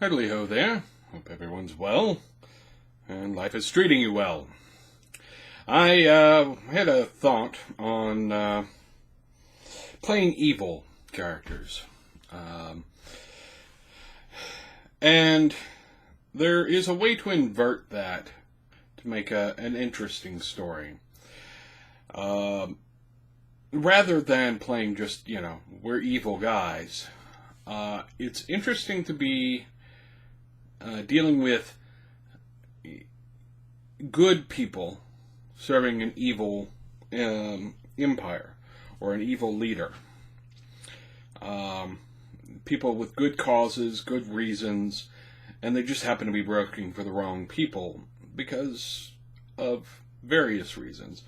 Hiddly-ho there. Hope everyone's well, and life is treating you well. I had a thought on playing evil characters. And there is a way to invert that to make an interesting story. Rather than playing just, we're evil guys. It's interesting to be dealing with good people serving an evil empire or an evil leader. People with good causes, good reasons, and they just happen to be working for the wrong people because of various reasons.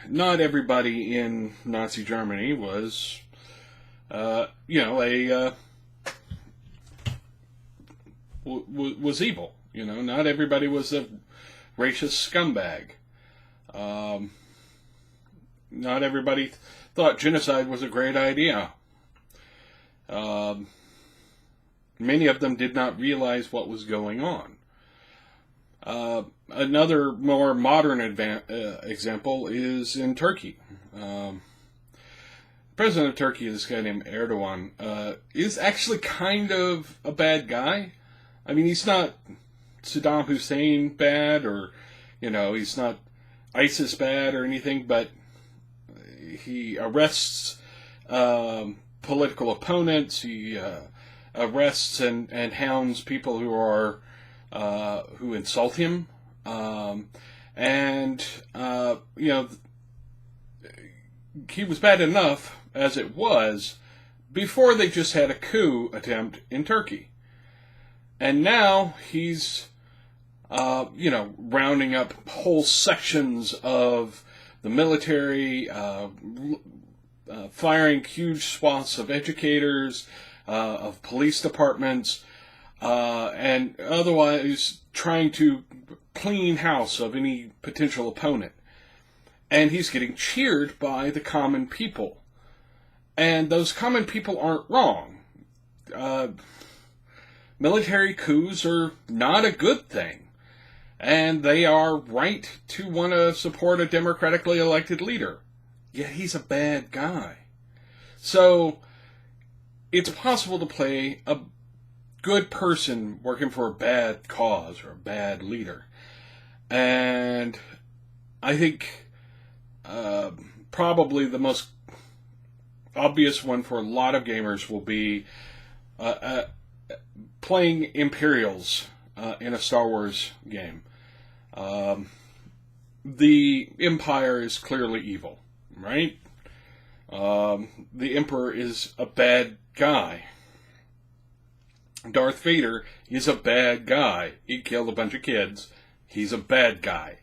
Not everybody in Nazi Germany was, was evil. Not everybody was a racist scumbag. Not everybody thought genocide was a great idea. Many of them did not realize what was going on. Another more modern example is in Turkey. President of Turkey, this guy named Erdogan, is actually kind of a bad guy. I mean, he's not Saddam Hussein bad, or, he's not ISIS bad or anything, but he arrests political opponents, he arrests and hounds people who insult him, he was bad enough as it was before they just had a coup attempt in Turkey. And now he's, rounding up whole sections of the military, firing huge swaths of educators, of police departments, and otherwise trying to clean house of any potential opponent. And he's getting cheered by the common people. And those common people aren't wrong. Military coups are not a good thing. And they are right to want to support a democratically elected leader. Yet he's a bad guy. So it's possible to play a good person working for a bad cause or a bad leader. And I think probably the most obvious one for a lot of gamers will be playing Imperials in a Star Wars game. The Empire is clearly evil, right? The Emperor is a bad guy. Darth Vader is a bad guy. He killed a bunch of kids. He's a bad guy.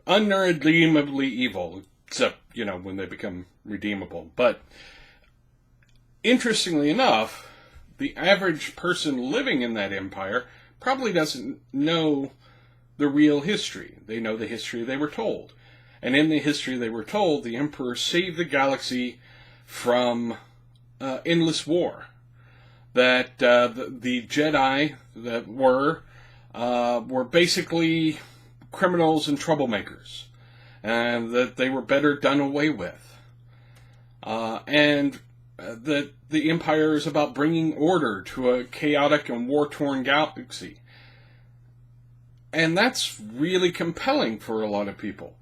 Unredeemably evil, except, when they become redeemable. But, interestingly enough, the average person living in that empire probably doesn't know the real history. They know the history they were told. And in the history they were told, the Emperor saved the galaxy from endless war. That the Jedi that were basically criminals and troublemakers, and that they were better done away with. And that the Empire is about bringing order to a chaotic and war-torn galaxy. And that's really compelling for a lot of people.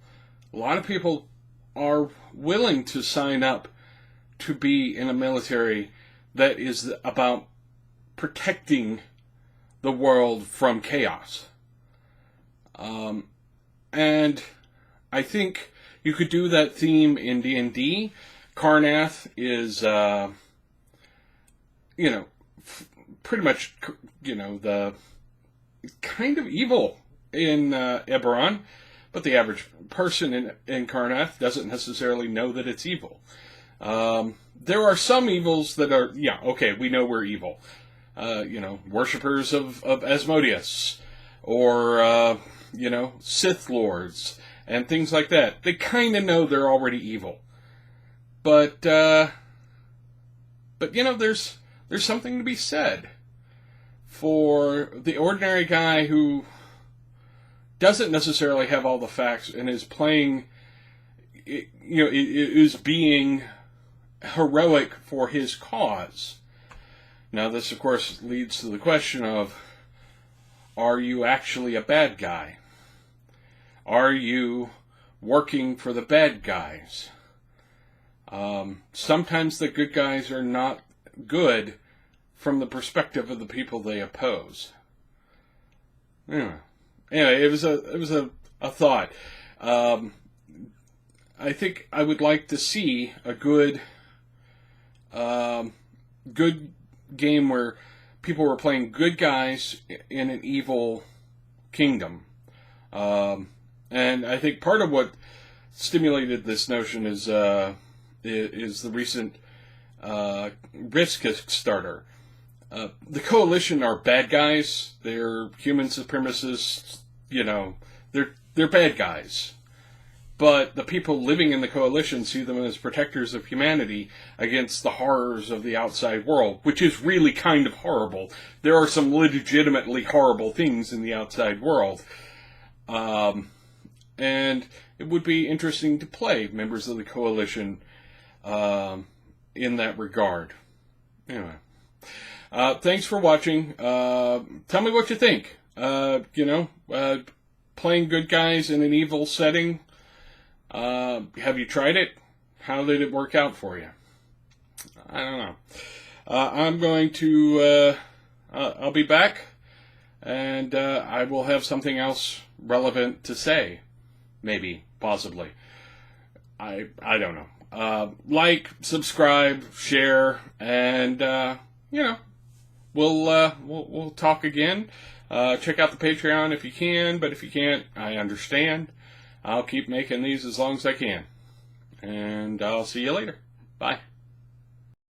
A lot of people are willing to sign up to be in a military that is about protecting the world from chaos. And I think you could do that theme in D&D. Karnath is, pretty much, the kind of evil in Eberron, but the average person in Karnath doesn't necessarily know that it's evil. There are some evils that are, we know we're evil. Worshippers of Asmodeus, or, Sith Lords, and things like that. They kind of know they're already evil. But But there's something to be said for the ordinary guy who doesn't necessarily have all the facts and is playing, is being heroic for his cause. Now, this, of course, leads to the question of, are you actually a bad guy? Are you working for the bad guys? Sometimes the good guys are not good from the perspective of the people they oppose. Anyway, it was a thought. I think I would like to see a good game where people were playing good guys in an evil kingdom. And I think part of what stimulated this notion is the recent Risk Kickstarter. The Coalition are bad guys. They're human supremacists. They're bad guys. But the people living in the Coalition see them as protectors of humanity against the horrors of the outside world, which is really kind of horrible. There are some legitimately horrible things in the outside world. And it would be interesting to play members of the Coalition in that regard. Anyway. Thanks for watching. Tell me what you think. Playing good guys in an evil setting. Have you tried it? How did it work out for you? I don't know. I'm going to, I'll be back, and I will have something else relevant to say. Maybe, possibly. I don't know. Like, subscribe, share, and, we'll talk again. Check out the Patreon if you can, but if you can't, I understand. I'll keep making these as long as I can. And I'll see you later. Bye.